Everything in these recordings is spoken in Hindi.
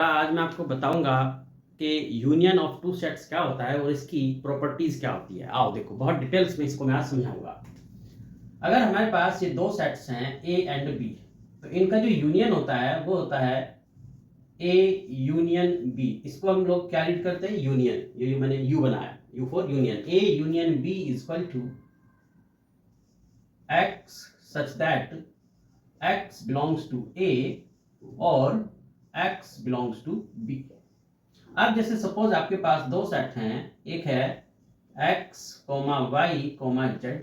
आज मैं आपको बताऊंगा कि यूनियन ऑफ टू सेट्स क्या होता है और इसकी प्रॉपर्टीज क्या होती है। आओ देखो, बहुत डिटेल्स में इसको मैं आज समझाऊंगा। अगर हमारे पास ये दो सेट्स हैं ए एंड बी, तो इनका जो यूनियन होता है वो होता है ए यूनियन बी। इसको हम लोग क्या रीड करते हैं? यूनियन। ये मैंने यू बनाया, U for union. A union B is equal to X such that X belongs to A और x बिलोंग्स टू b। अब जैसे सपोज आपके पास दो सेट हैं, एक है x, y, z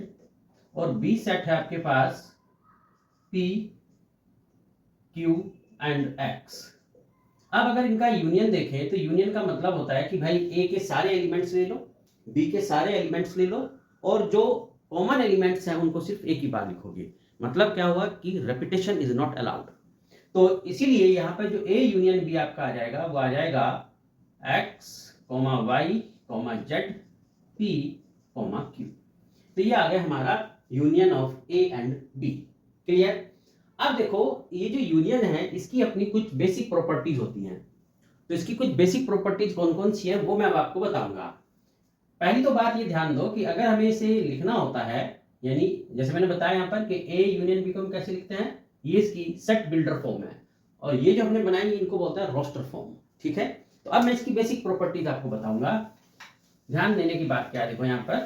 और b सेट है आपके पास p, q एंड x। अब अगर इनका यूनियन देखें तो यूनियन का मतलब होता है कि भाई a के सारे एलिमेंट्स ले लो, b के सारे एलिमेंट्स ले लो और जो कॉमन एलिमेंट्स हैं उनको सिर्फ एक ही बार लिखोगे। मतलब क्या हुआ कि रेपिटेशन इज नॉट अलाउड। तो इसीलिए यहाँ पर जो ए यूनियन बी आपका आ जाएगा वो आ जाएगा x, y, z, p, q। तो ये आ गया हमारा union of A and B. Clear? अब देखो, ये जो यूनियन है इसकी अपनी कुछ बेसिक प्रॉपर्टीज होती हैं। तो इसकी कुछ बेसिक प्रॉपर्टीज कौन कौन सी है वो मैं अब आपको बताऊंगा। पहली तो बात ये ध्यान दो कि अगर हमें इसे लिखना होता है, यानी जैसे मैंने बताया यहाँ पर कि ए यूनियन बी को हम कैसे लिखते हैं, ये इसकी सेट बिल्डर फॉर्म है और ये जो हमने बनाई इनको बोलते हैं रोस्टर फॉर्म। ठीक है? तो अब मैं इसकी बेसिक प्रॉपर्टीज आपको बताऊंगा। ध्यान देने की बात क्या है, देखो यहाँ पर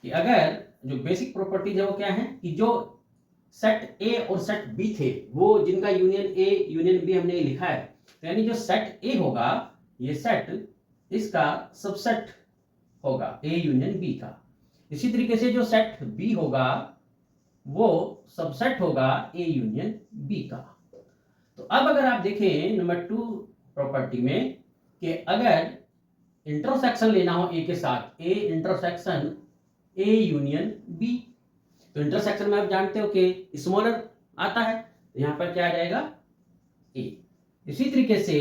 कि अगर जो बेसिक प्रॉपर्टीज है वो क्या है कि जो सेट ए और सेट बी थे, वो जिनका यूनियन ए यूनियन बी हमने लिखा है, तो यानी जो सेट ए होगा ये सेट इसका सबसेट होगा ए यूनियन बी का। इसी तरीके से जो सेट बी होगा वो सबसेट होगा ए यूनियन बी का। तो अब अगर आप देखें नंबर 2 प्रॉपर्टी में कि अगर इंटरसेक्शन लेना हो ए के साथ, A intersection A union B, तो इंटरसेक्शन में आप जानते हो कि स्मॉलर आता है, तो यहां पर क्या आ जाएगा ए। इसी तरीके से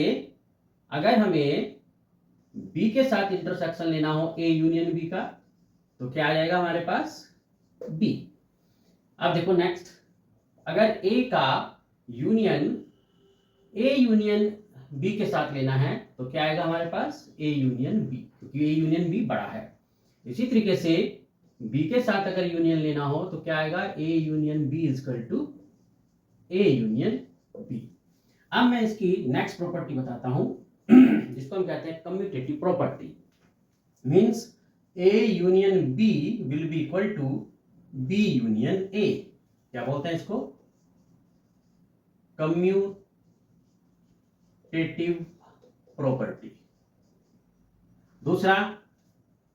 अगर हमें बी के साथ इंटरसेक्शन लेना हो ए यूनियन बी का, तो क्या आ जाएगा हमारे पास बी। अब देखो नेक्स्ट, अगर ए का यूनियन ए यूनियन बी के साथ लेना है तो क्या आएगा हमारे पास ए यूनियन बी, क्योंकि ए यूनियन बी बड़ा है। इसी तरीके से बी के साथ अगर यूनियन लेना हो तो क्या आएगा A union B is equal to A union B. अब मैं इसकी नेक्स्ट प्रॉपर्टी बताता हूं जिसको हम कहते हैं commutative property. Means A union B will be equal to B union A. क्या बोलते हैं इसको? Commutative property. दूसरा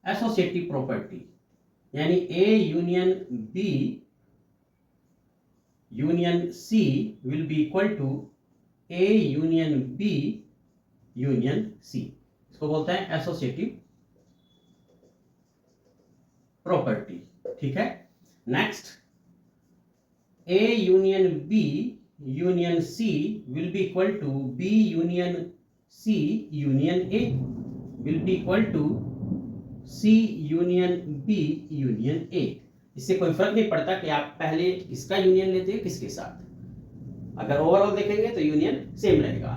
एसोसिएटिव प्रॉपर्टी, यानी A union B union C will be equal to A union B union C. इसको बोलते हैं एसोसिएटिव प्रॉपर्टी। ठीक है? Next, A union B union C will be equal to B union C union A will be equal to C union B union ए। इससे कोई फर्क नहीं पड़ता कि आप पहले किसका यूनियन लेते हैं किसके साथ, अगर ओवरऑल देखेंगे तो यूनियन सेम रहेगा।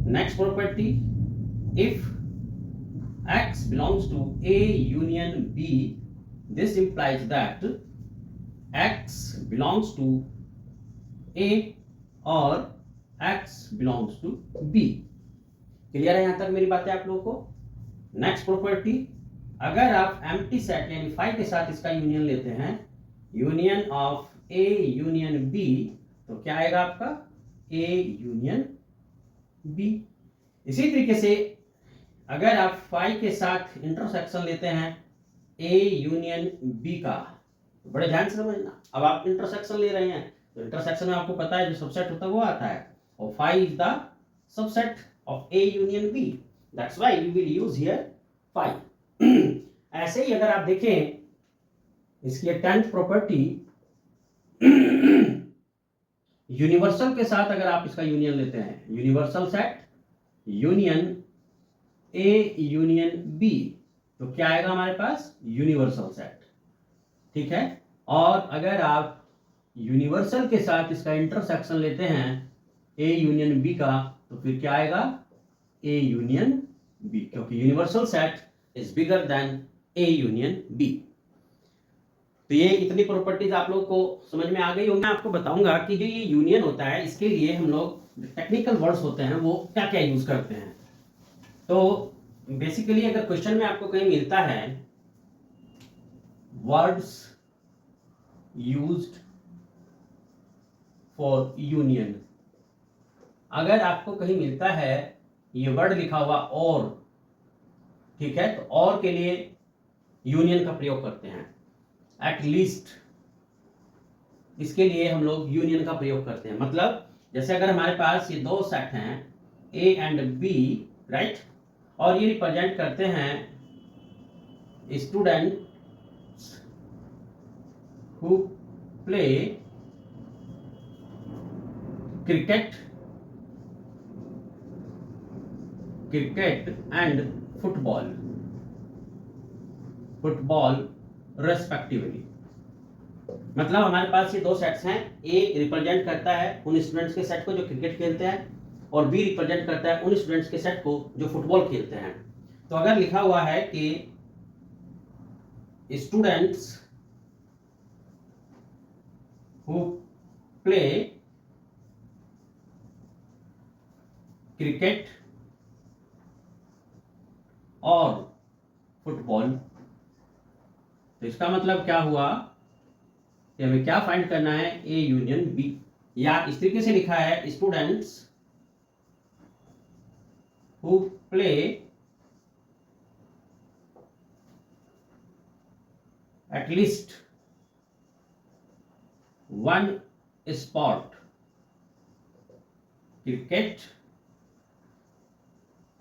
Next property, if x belongs to a union b, this implies that x belongs to a और x belongs to b। Clear है यहां तक मेरी बातें आप लोगों को? नेक्स्ट प्रॉपर्टी, अगर आप एम्प्टी सेट यानी फाइव के साथ इसका यूनियन लेते हैं, union of A union B, तो क्या आएगा आपका ए यूनियन बी। इसी तरीके से अगर आप फाइव के साथ इंटरसेक्शन लेते हैं ए यूनियन बी का, तो बड़े ध्यान से समझना। अब आप इंटरसेक्शन ले रहे हैं तो इंटरसेक्शन में आपको पता है जो सबसेट होता है वो आता है, और five is the subset of A union B, that's why we will use here five. ऐसे ही अगर आप देखें इसकी 10th प्रॉपर्टी, यूनिवर्सल के साथ अगर आप इसका यूनियन लेते हैं, universal set union A union B, तो क्या आएगा हमारे पास यूनिवर्सल सेट। ठीक है? और अगर आप यूनिवर्सल के साथ इसका इंटरसेक्शन लेते हैं ए यूनियन बी का, तो फिर क्या आएगा, ए यूनियन बी, क्योंकि universal set is bigger than A union B. तो ये इतनी प्रॉपर्टीज आप लोग को समझ में आ गई होंगी। मैं आपको बताऊंगा कि जो ये यूनियन होता है इसके लिए हम लोग टेक्निकल वर्ड्स होते हैं वो क्या क्या यूज करते हैं। तो बेसिकली अगर क्वेश्चन में आपको कहीं मिलता है वर्ड्स यूज्ड फॉर यूनियन, अगर आपको कहीं मिलता है ये वर्ड लिखा हुआ और, ठीक है, तो और के लिए यूनियन का प्रयोग करते हैं। एट लीस्ट, इसके लिए हम लोग यूनियन का प्रयोग करते हैं। मतलब जैसे अगर हमारे पास ये दो सेट हैं ए एंड बी, राइट, और ये रिप्रेजेंट करते हैं students who play cricket and football respectively. मतलब हमारे पास ये दो सेट्स हैं, ए रिप्रेजेंट करता है उन स्टूडेंट्स के सेट को जो क्रिकेट खेलते हैं और बी रिप्रेजेंट करता है उन स्टूडेंट्स के सेट को जो फुटबॉल खेलते हैं। तो अगर लिखा हुआ है कि स्टूडेंट्स हु प्ले क्रिकेट और फुटबॉल, तो इसका मतलब क्या हुआ कि हमें क्या फाइंड करना है, ए यूनियन बी। या इस तरीके से लिखा है students who play at least one sport, cricket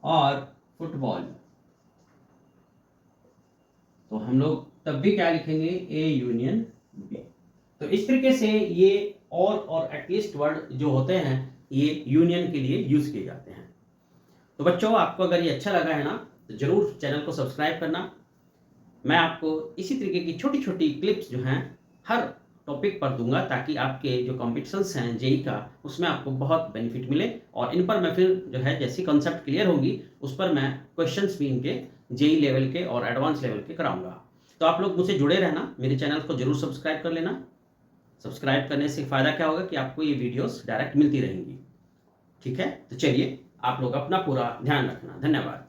और फुटबॉल, तो हम लोग तब भी क्या लिखेंगे, ए यूनियन बी। तो इस तरीके से ये और एटलीस्ट वर्ड जो होते हैं ये यूनियन के लिए यूज किए जाते हैं। तो बच्चों, आपको अगर ये अच्छा लगा है ना तो जरूर चैनल को सब्सक्राइब करना। मैं आपको इसी तरीके की छोटी छोटी क्लिप्स जो हैं हर टॉपिक पर दूंगा ताकि आपके जो कॉम्पिटिशन्स हैं जेई का उसमें आपको बहुत बेनिफिट मिले, और इन पर मैं फिर जो है जैसी कॉन्सेप्ट क्लियर होंगी उस पर मैं क्वेश्चंस भी इनके जेई लेवल के और एडवांस लेवल के कराऊंगा। तो आप लोग मुझसे जुड़े रहना, मेरे चैनल को जरूर सब्सक्राइब कर लेना। सब्सक्राइब करने से फ़ायदा क्या होगा कि आपको ये वीडियोस डायरेक्ट मिलती रहेंगी। ठीक है, तो चलिए आप लोग अपना पूरा ध्यान रखना। धन्यवाद।